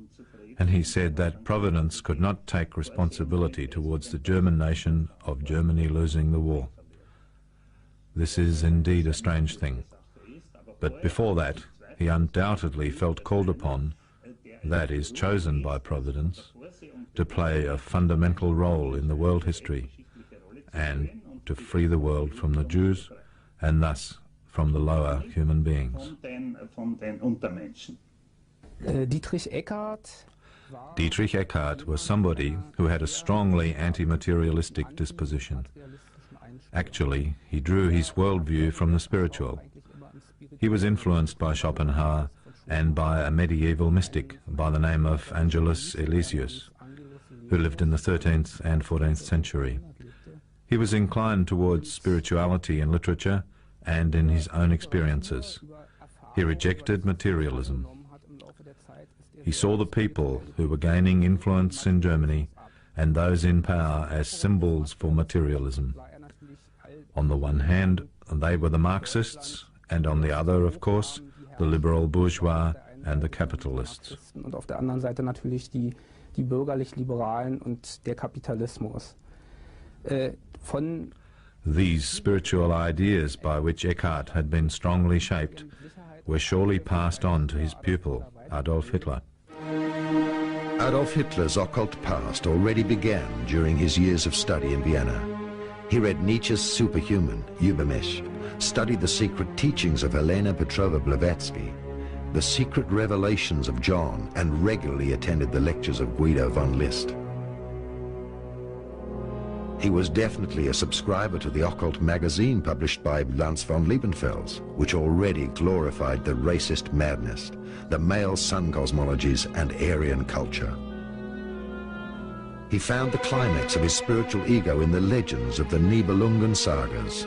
and he said that providence could not take responsibility towards the German nation of Germany losing the war. This is indeed a strange thing. But before that, he undoubtedly felt called upon, that is, chosen by providence, to play a fundamental role in the world history and to free the world from the Jews and thus from the lower human beings. Dietrich Eckart was somebody who had a strongly anti-materialistic disposition. Actually, he drew his worldview from the spiritual. He was influenced by Schopenhauer and by a medieval mystic by the name of Angelus Elesius, who lived in the 13th and 14th century. He was inclined towards spirituality in literature and in his own experiences. He rejected materialism. He saw the people who were gaining influence in Germany and those in power as symbols for materialism. On the one hand, they were the Marxists, and on the other, of course, the liberal bourgeois and the capitalists. Und auf der anderen Seite natürlich die bürgerlich-liberalen und der Kapitalismus. These spiritual ideas by which Eckart had been strongly shaped were surely passed on to his pupil, Adolf Hitler. Adolf Hitler's occult past already began during his years of study in Vienna. He read Nietzsche's Superhuman, Übermensch, studied the secret teachings of Helena Petrova Blavatsky, the secret revelations of John, and regularly attended the lectures of Guido von List. He was definitely a subscriber to the occult magazine published by Lanz von Liebenfels, which already glorified the racist madness, the male sun cosmologies, and Aryan culture. He found the climax of his spiritual ego in the legends of the Nibelungen sagas.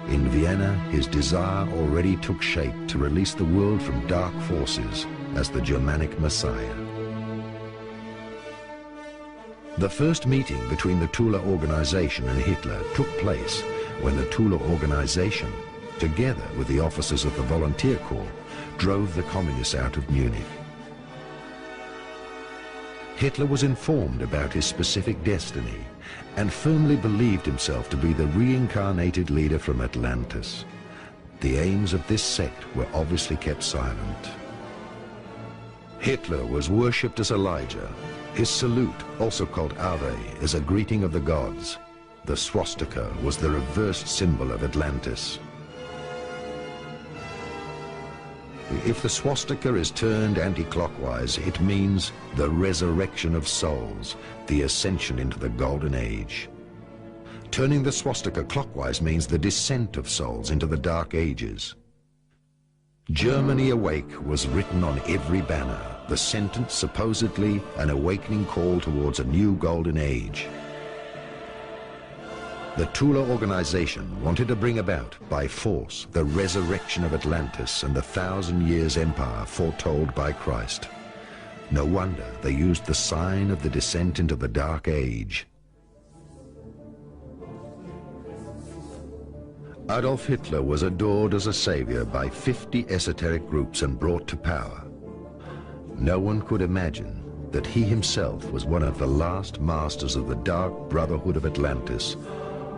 In Vienna, his desire already took shape to release the world from dark forces as the Germanic Messiah. The first meeting between the Tula organization and Hitler took place when the Tula organization, together with the officers of the Volunteer Corps, drove the communists out of Munich. Hitler was informed about his specific destiny and firmly believed himself to be the reincarnated leader from Atlantis. The aims of this sect were obviously kept silent. Hitler was worshipped as Elijah. His salute, also called Ave, is a greeting of the gods. The swastika was the reversed symbol of Atlantis. If the swastika is turned anti-clockwise, it means the resurrection of souls, the ascension into the golden age. Turning the swastika clockwise means the descent of souls into the dark ages. Germany Awake was written on every banner, the sentence supposedly an awakening call towards a new golden age. The Tula organization wanted to bring about, by force, the resurrection of Atlantis and the 1,000 years empire foretold by Christ. No wonder they used the sign of the descent into the dark age. Adolf Hitler was adored as a savior by 50 esoteric groups and brought to power. No one could imagine that he himself was one of the last masters of the Dark Brotherhood of Atlantis,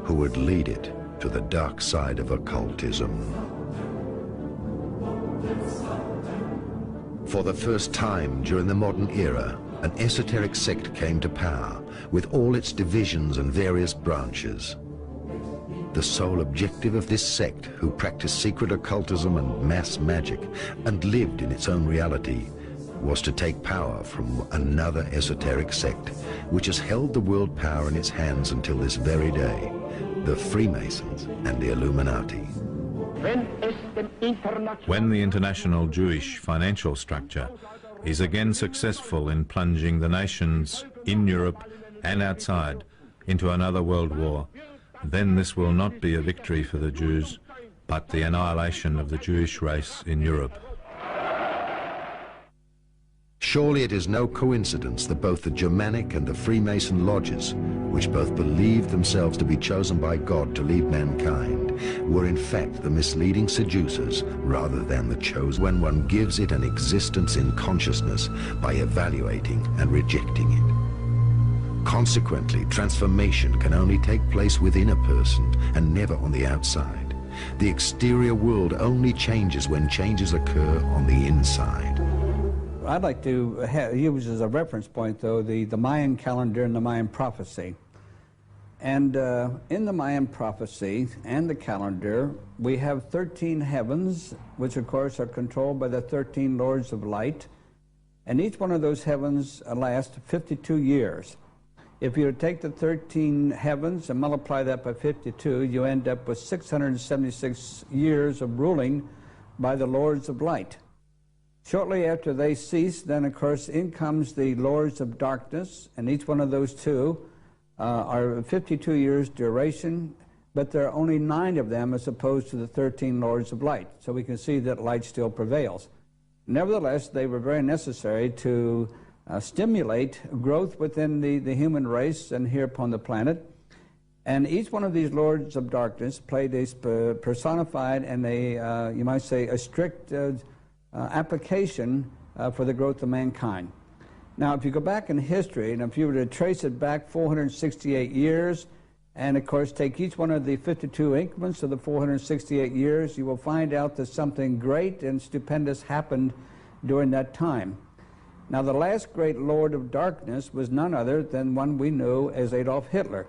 who would lead it to the dark side of occultism. For the first time during the modern era, an esoteric sect came to power, with all its divisions and various branches. The sole objective of this sect, who practiced secret occultism and mass magic, and lived in its own reality, was to take power from another esoteric sect, which has held the world power in its hands until this very day, the Freemasons and the Illuminati. When the international Jewish financial structure is again successful in plunging the nations in Europe and outside into another world war, then this will not be a victory for the Jews, but the annihilation of the Jewish race in Europe. Surely it is no coincidence that both the Germanic and the Freemason lodges, which both believed themselves to be chosen by God to lead mankind, were in fact the misleading seducers rather than the chosen, when one gives it an existence in consciousness by evaluating and rejecting it. Consequently, transformation can only take place within a person and never on the outside. The exterior world only changes when changes occur on the inside. I'd like to use as a reference point, though, the Mayan calendar and the Mayan prophecy. And in the Mayan prophecy and the calendar, we have 13 heavens, which of course are controlled by the 13 lords of light. And each one of those heavens lasts 52 years. If you take the 13 heavens and multiply that by 52, you end up with 676 years of ruling by the lords of light. Shortly after they cease, then of course in comes the lords of darkness, and each one of those two are 52 years duration, but there are only 9 of them as opposed to the 13 lords of light. So we can see that light still prevails. Nevertheless, they were very necessary to stimulate growth within the human race and here upon the planet. And each one of these lords of darkness played a personified and a, you might say, a strict application for the growth of mankind. Now, if you go back in history, and if you were to trace it back 468 years, and of course take each one of the 52 increments of the 468 years, you will find out that something great and stupendous happened during that time. Now, the last great Lord of Darkness was none other than one we knew as Adolf Hitler.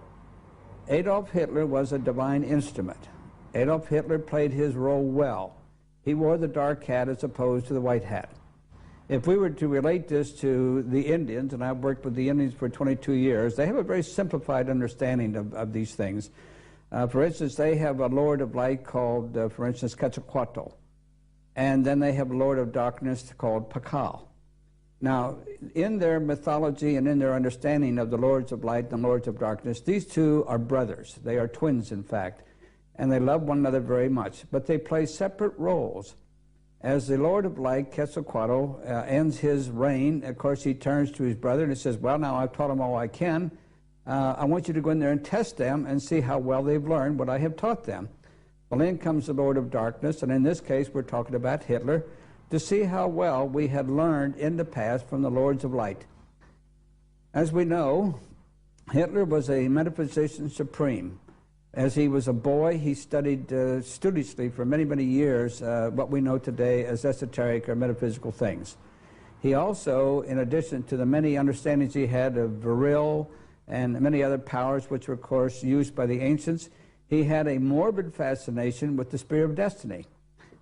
Adolf Hitler was a divine instrument. Adolf Hitler played his role well. He wore the dark hat as opposed to the white hat. If we were to relate this to the Indians, and I've worked with the Indians for 22 years, they have a very simplified understanding of these things. For instance, they have a Lord of Light called, for instance, Quetzalcoatl. And then they have a Lord of Darkness called Pakal. Now, in their mythology and in their understanding of the Lords of Light and the Lords of Darkness, these two are brothers. They are twins, in fact. And they love one another very much. But they play separate roles. As the Lord of Light, Quetzalcoatl, ends his reign, of course, he turns to his brother and he says, well, now I've taught them all I can. I want you to go in there and test them and see how well they've learned what I have taught them. Well, in comes the Lord of Darkness, and in this case, we're talking about Hitler, to see how well we had learned in the past from the Lords of Light. As we know, Hitler was a metaphysician supreme. As he was a boy, he studied studiously for many, many years what we know today as esoteric or metaphysical things. He also, in addition to the many understandings he had of Viril and many other powers which were, of course, used by the ancients, he had a morbid fascination with the spear of destiny.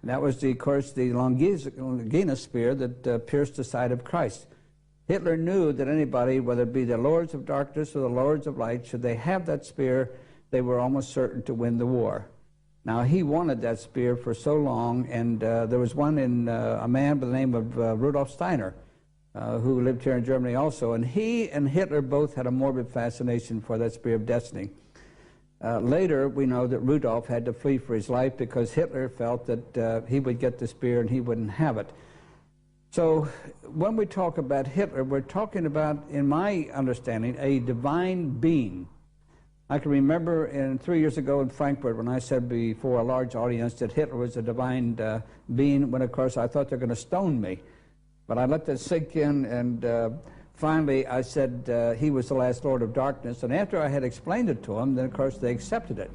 And that was, of course, the Longinus spear that pierced the side of Christ. Hitler knew that anybody, whether it be the Lords of Darkness or the Lords of Light, should they have that spear, they were almost certain to win the war. Now, he wanted that spear for so long, and there was one in a man by the name of Rudolf Steiner, who lived here in Germany also, and he and Hitler both had a morbid fascination for that spear of destiny. Later, we know that Rudolf had to flee for his life because Hitler felt that he would get the spear and he wouldn't have it. So when we talk about Hitler, we're talking about, in my understanding, a divine being. I can remember 3 years ago in Frankfurt when I said before a large audience that Hitler was a divine being, when of course I thought they were going to stone me. But I let that sink in, and finally I said he was the last Lord of Darkness. And after I had explained it to them, then of course they accepted it.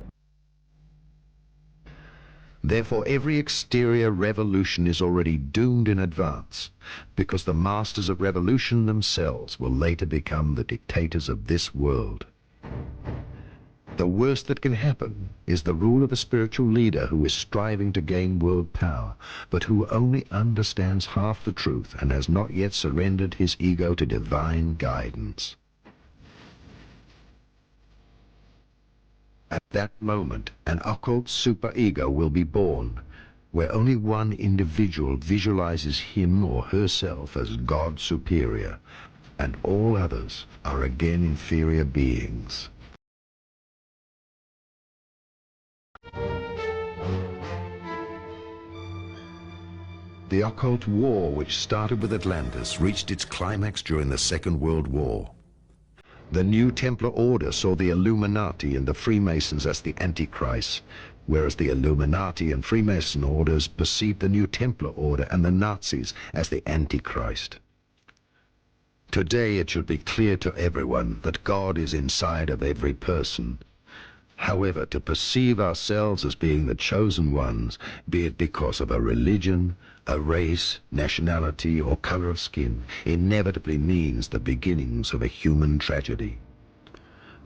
Therefore, every exterior revolution is already doomed in advance, because the masters of revolution themselves will later become the dictators of this world. The worst that can happen is the rule of a spiritual leader who is striving to gain world power, but who only understands half the truth and has not yet surrendered his ego to divine guidance. At that moment, an occult superego will be born, where only one individual visualizes him or herself as God superior, and all others are again inferior beings. The occult war which started with Atlantis reached its climax during the Second World War. The New Templar Order saw the Illuminati and the Freemasons as the Antichrist, whereas the Illuminati and Freemason orders perceived the New Templar Order and the Nazis as the Antichrist. Today it should be clear to everyone that God is inside of every person. However, to perceive ourselves as being the chosen ones, be it because of a religion, a race, nationality, or color of skin, inevitably means the beginnings of a human tragedy.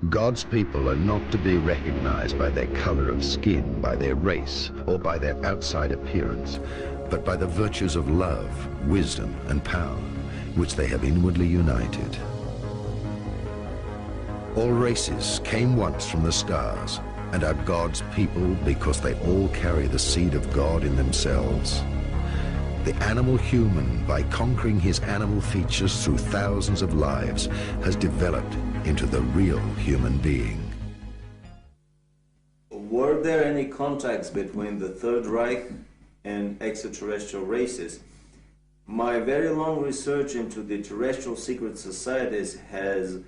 God's people are not to be recognized by their color of skin, by their race, or by their outside appearance, but by the virtues of love, wisdom, and power, which they have inwardly united. All races came once from the stars and are God's people because they all carry the seed of God in themselves. The animal human, by conquering his animal features through thousands of lives, has developed into the real human being. Were there any contacts between the Third Reich and extraterrestrial races? My very long research into the terrestrial secret societies has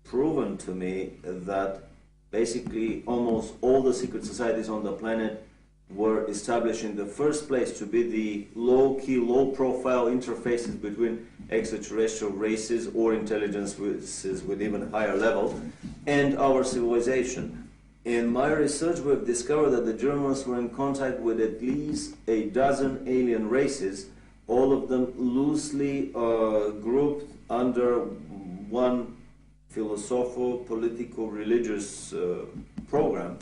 proven to me that basically almost all the secret societies on the planet were established in the first place to be the low-key, low-profile interfaces between extraterrestrial races or intelligence races with even higher level and our civilization. In my research, we've discovered that the Germans were in contact with at least a dozen alien races, all of them loosely grouped under one philosopho-political religious program.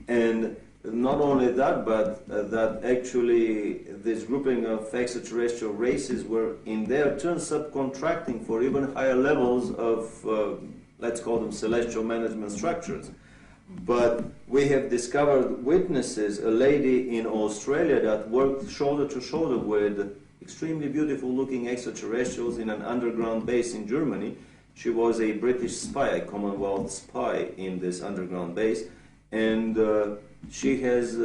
And not only that, but that actually this grouping of extraterrestrial races were in their turn subcontracting for even higher levels of, let's call them celestial management structures. But we have discovered witnesses, a lady in Australia that worked shoulder to shoulder with extremely beautiful looking extraterrestrials in an underground base in Germany. She was a British spy, a Commonwealth spy in this underground base, and she has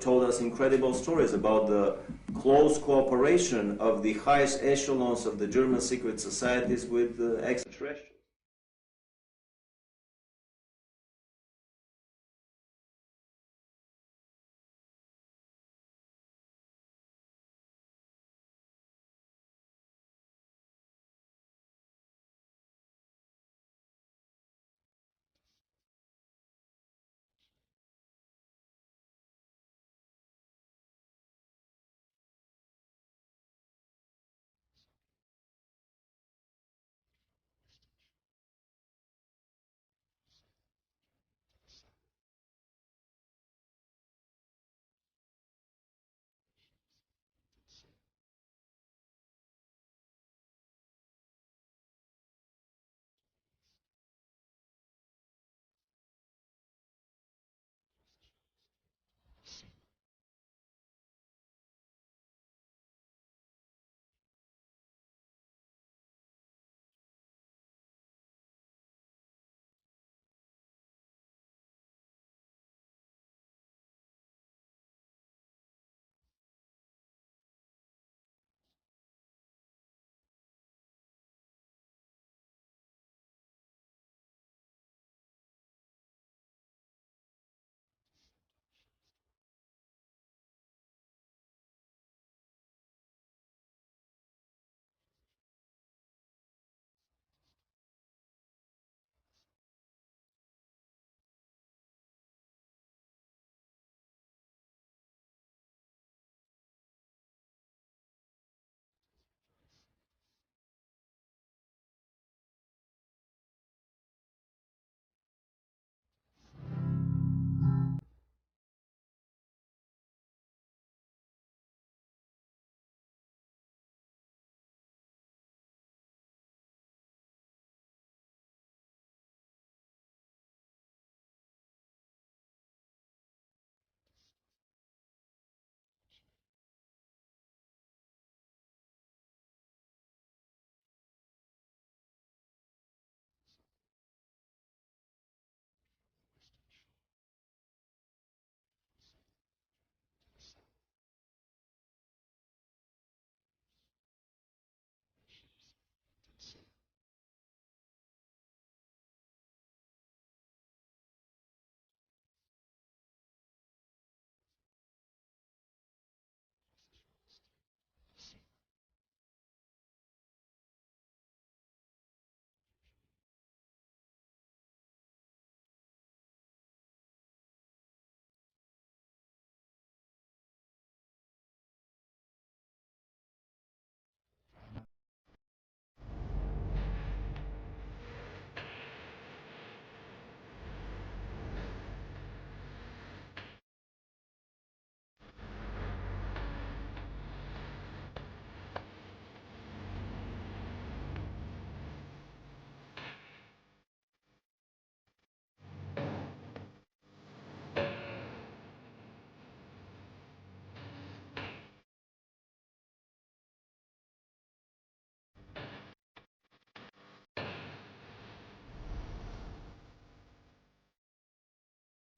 told us incredible stories about the close cooperation of the highest echelons of the German secret societies with extraterrestrials.